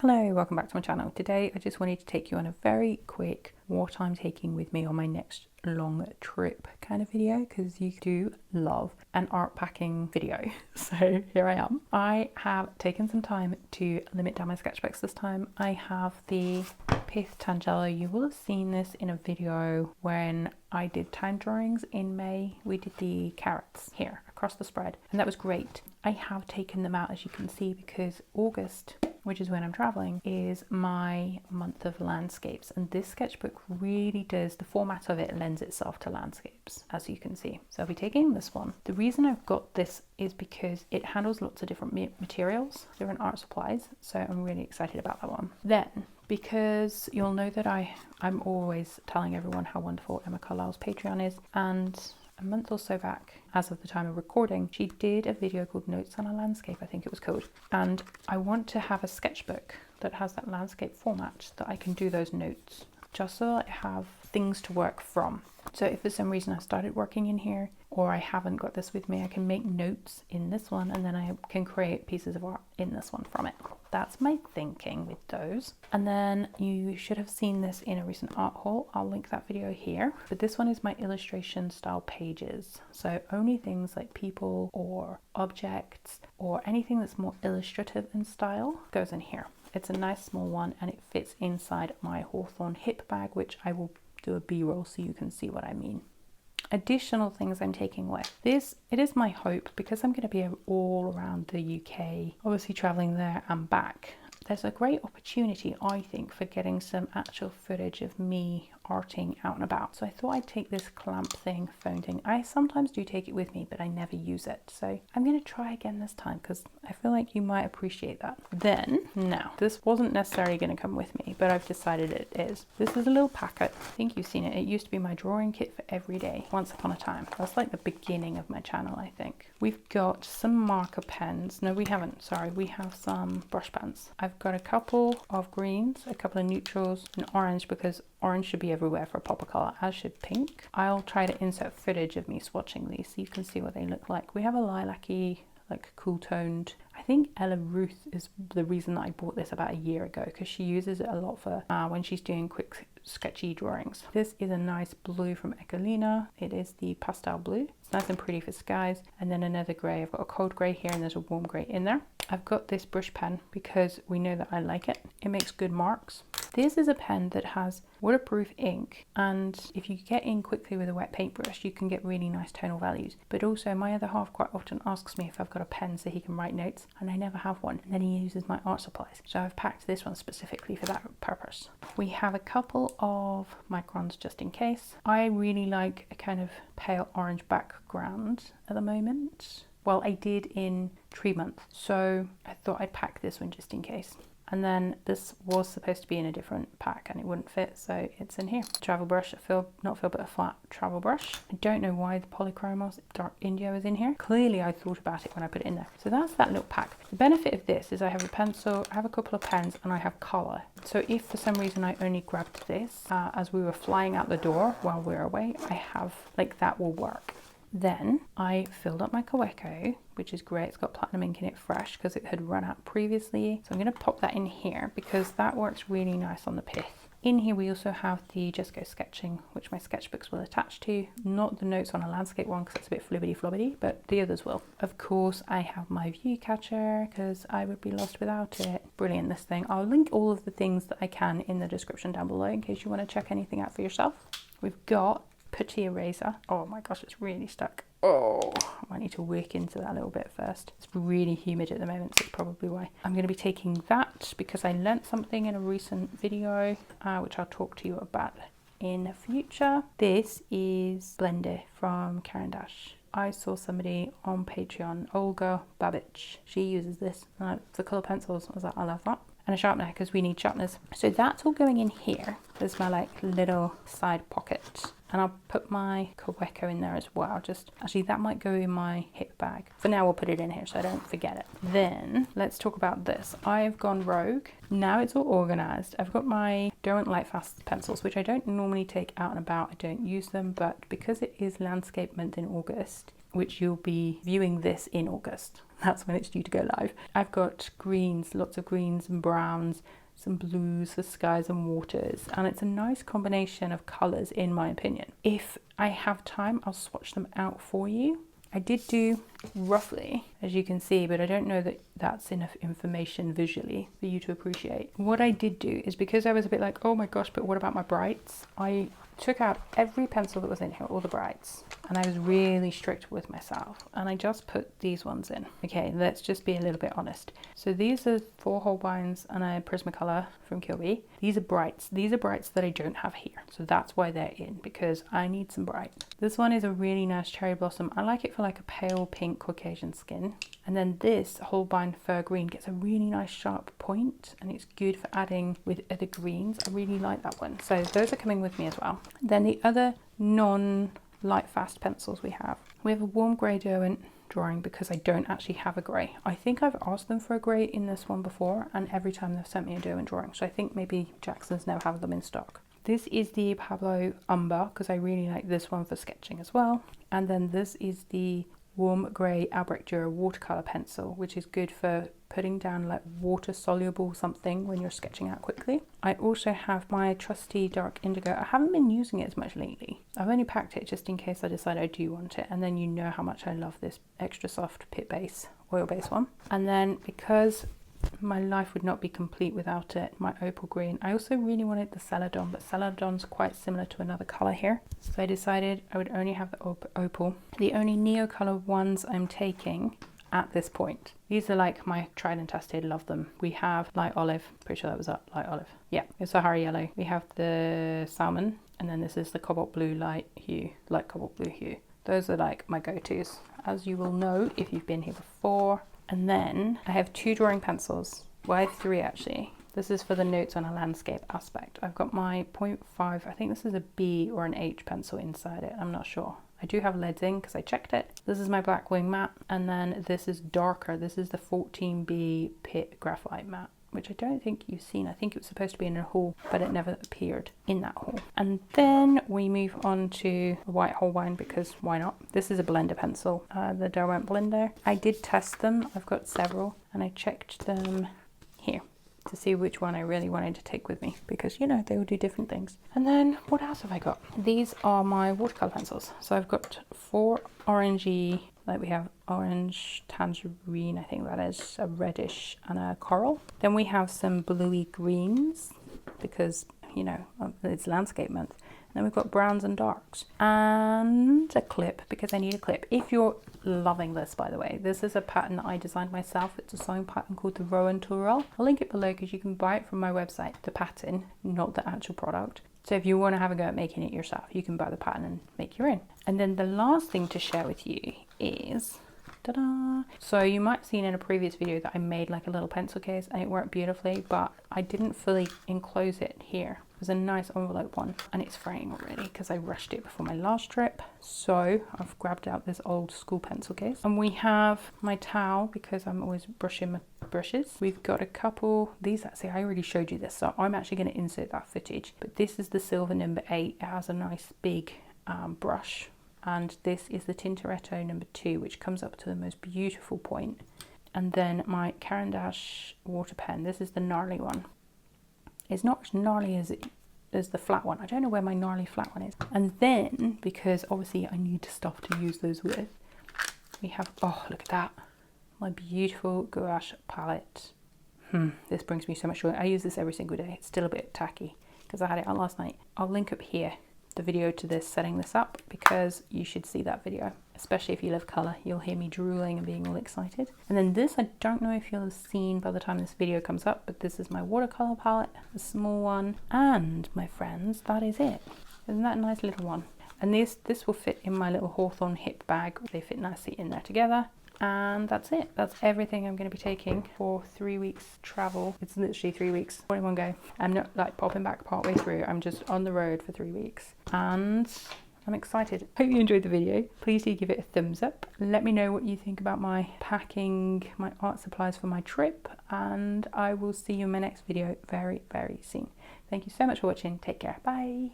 Hello, welcome back to my channel. Today I just wanted to take you on a very quick what I'm taking with me on my next long trip kind of video, because you do love an art packing video. So here I am. I have taken some time to limit down my sketchbooks this time. I have the Pith Tangelo. You will have seen this in a video when I did time drawings in May. We did the carrots here across the spread and that was great. I have taken them out, as you can see, because August, which is when I'm traveling, is my month of landscapes, and this sketchbook really does, the format of it lends itself to landscapes, as you can see. So I'll be taking this one. The reason I've got this is because it handles lots of different materials, different art supplies, so I'm really excited about that one. Then, because you'll know that I'm always telling everyone how wonderful Emma Carlisle's Patreon is, and a month or so back, as of the time of recording, she did a video called Notes on a Landscape, I think it was called. And I want to have a sketchbook that has that landscape format that I can do those notes, just so that I have things to work from. So if for some reason I started working in here, or I haven't got this with me, I can make notes in this one and then I can create pieces of art in this one from it. That's my thinking with those. And then you should have seen this in a recent art haul. I'll link that video here. But this one is my illustration style pages. So only things like people or objects or anything that's more illustrative in style goes in here. It's a nice small one and it fits inside my Hawthorne hip bag, which I will do a B-roll so you can see what I mean. Additional things I'm taking with this, it is my hope, because I'm going to be all around the UK, obviously traveling there and back, there's a great opportunity, I think, for getting some actual footage of me arting out and about. So I thought I'd take this clamp thing, phone thing. I sometimes do take it with me, but I never use it. So I'm going to try again this time, because I feel like you might appreciate that. Then, now, this wasn't necessarily going to come with me, but I've decided it is. This is a little packet. I think you've seen it. It used to be my drawing kit for every day, once upon a time. That's like the beginning of my channel, I think. We've got some marker pens. No, we haven't. Sorry, we have some brush pens. I've got a couple of greens, a couple of neutrals, and orange, because orange should be everywhere for a pop of colour, as should pink. I'll try to insert footage of me swatching these so you can see what they look like. We have a lilac-y, like cool toned. I think Ella Ruth is the reason that I bought this about a year ago, because she uses it a lot for when she's doing quick sketchy drawings. This is a nice blue from Echolina. It is the pastel blue. It's nice and pretty for skies. And then another grey. I've got a cold grey here and there's a warm grey in there. I've got this brush pen because we know that I like it. It makes good marks. This is a pen that has waterproof ink, and if you get in quickly with a wet paintbrush, you can get really nice tonal values. But also my other half quite often asks me if I've got a pen so he can write notes, and I never have one. And then he uses my art supplies. So I've packed this one specifically for that purpose. We have a couple of microns just in case. I really like a kind of pale orange background at the moment. Well, I did in Tree Month, so I thought I'd pack this one just in case. And then this was supposed to be in a different pack and it wouldn't fit, so it's in here. Travel brush, but a flat travel brush. I don't know why the polychromos dark India is in here. Clearly I thought about it when I put it in there. So that's that little pack. The benefit of this is I have a pencil, I have a couple of pens, and I have colour. So if for some reason I only grabbed this as we were flying out the door while we're away, I have, like, that will work. Then I filled up my Gouache, which is great. It's got platinum ink in it fresh because it had run out previously. So I'm going to pop that in here because that works really nice on the pith. In here we also have the Just Go Sketching, which my sketchbooks will attach to. Not the Notes on a Landscape one because it's a bit flibbity-flobbity, but the others will. Of course, I have my view catcher because I would be lost without it. Brilliant, this thing. I'll link all of the things that I can in the description down below in case you want to check anything out for yourself. We've got putty eraser. Oh my gosh, it's really stuck. Oh, I might need to work into that a little bit first. It's really humid at the moment, so it's probably why. I'm going to be taking that because I learnt something in a recent video, which I'll talk to you about in the future. This is Blender from Caran d'Ache. I saw somebody on Patreon, Olga Babich. She uses this for colour pencils. I was like, I love that. And a sharpener, because we need sharpeners. So that's all going in here. There's my like little side pocket. And I'll put my Gouache in there as well. Actually, that might go in my hip bag. For now, we'll put it in here so I don't forget it. Then let's talk about this. I've gone rogue. Now it's all organized. I've got my Derwent Lightfast pencils, which I don't normally take out and about. I don't use them, but because it is landscape month in August, which you'll be viewing this in August. That's when it's due to go live. I've got greens, lots of greens and browns, some blues for skies and waters, and it's a nice combination of colours in my opinion. If I have time, I'll swatch them out for you. I did do roughly, as you can see, but I don't know that that's enough information visually for you to appreciate. What I did do is, because I was a bit like, oh my gosh, but what about my brights? I took out every pencil that was in here, all the brights, and I was really strict with myself, and I just put these ones in. Okay, let's just be a little bit honest. So these are 4 Holbeins and a Prismacolor from Kilby. These are brights. These are brights that I don't have here, so that's why they're in, because I need some bright. This one is a really nice cherry blossom. I like it for like a pale pink Caucasian skin. And then this Holbein Fir Green gets a really nice sharp point, and it's good for adding with other greens. I really like that one. So those are coming with me as well. Then the other non-light fast pencils we have a warm grey Derwent drawing, because I don't actually have a grey. I think I've asked them for a grey in this one before, and every time they've sent me a Derwent drawing. So I think maybe Jackson's now have them in stock. This is the Pablo Umber, because I really like this one for sketching as well. And then this is the warm grey Albrecht Dürer watercolour pencil, which is good for putting down like water soluble something when you're sketching out quickly. I also have my trusty dark indigo. I haven't been using it as much lately. I've only packed it just in case I decide I do want it, and then you know how much I love this extra soft pit base, oil base one. And then, because my life would not be complete without it, my opal green. I also really wanted the Celadon, but Celadon's quite similar to another colour here, so I decided I would only have the opal. The only neo colour ones I'm taking at this point, these are like my tried and tested, love them. We have light olive, pretty sure that was up, light olive. Yeah, it's Sahara yellow. We have the salmon, and then this is the cobalt blue light cobalt blue hue. Those are like my go-tos, as you will know if you've been here before. And then I have 2 drawing pencils. Well, I have 3 actually. This is for the notes on a landscape aspect. I've got my 0.5, I think this is a B or an H pencil inside it, I'm not sure. I do have leads in because I checked it. This is my black wing matte, and then this is darker. This is the 14B Pit Graphite matte, which I don't think you've seen. I think it was supposed to be in a haul, but it never appeared in that haul. And then we move on to the white Holbein, because why not? This is a blender pencil, the Derwent blender. I did test them. I've got several, and I checked them here to see which one I really wanted to take with me, because you know they will do different things. And then what else have I got? These are my watercolor pencils. So I've got 4 orangey, like we have orange, tangerine, I think that is, a reddish, and a coral. Then we have some bluey greens, because you know it's landscape month. And then we've got browns and darks, and a clip, because I need a clip. If you're loving this, by the way, this is a pattern that I designed myself. It's a sewing pattern called the Rowan Tourelle. I'll link it below because you can buy it from my website, the pattern, not the actual product. So if you want to have a go at making it yourself, you can buy the pattern and make your own. And then the last thing to share with you is, ta-da! So you might have seen in a previous video that I made like a little pencil case, and it worked beautifully, but I didn't fully enclose it here. It was a nice envelope one, and it's fraying already because I rushed it before my last trip. So I've grabbed out this old school pencil case, and we have my towel, because I'm always brushing my brushes. We've got a couple, these actually, I already showed you this, so I'm actually going to insert that footage, but this is the silver number 8. It has a nice big brush, and this is the Tintoretto number 2, which comes up to the most beautiful point. And then my Caran d'Ache water pen. This is the gnarly one. It's not as gnarly as the flat one. I don't know where my gnarly flat one is. And then, because obviously I need stuff to use those with, we have, oh look at that, my beautiful gouache palette. This brings me so much joy. I use this every single day. It's still a bit tacky because I had it on last night. I'll link up here the video to this, setting this up, because you should see that video, especially if you love colour. You'll hear me drooling and being all excited. And then this, I don't know if you'll have seen by the time this video comes up, but this is my watercolour palette, a small one. And my friends, that is it. Isn't that a nice little one? And this will fit in my little Hawthorne hip bag. They fit nicely in there together. And that's it. That's everything I'm going to be taking for 3 weeks travel. It's literally 3 weeks all in one go. I'm not like popping back partway through. I'm just on the road for 3 weeks, and I'm excited. Hope you enjoyed the video. Please do give it a thumbs up. Let me know what you think about my packing my art supplies for my trip, and I will see you in my next video very, very soon. Thank you so much for watching. Take care. Bye.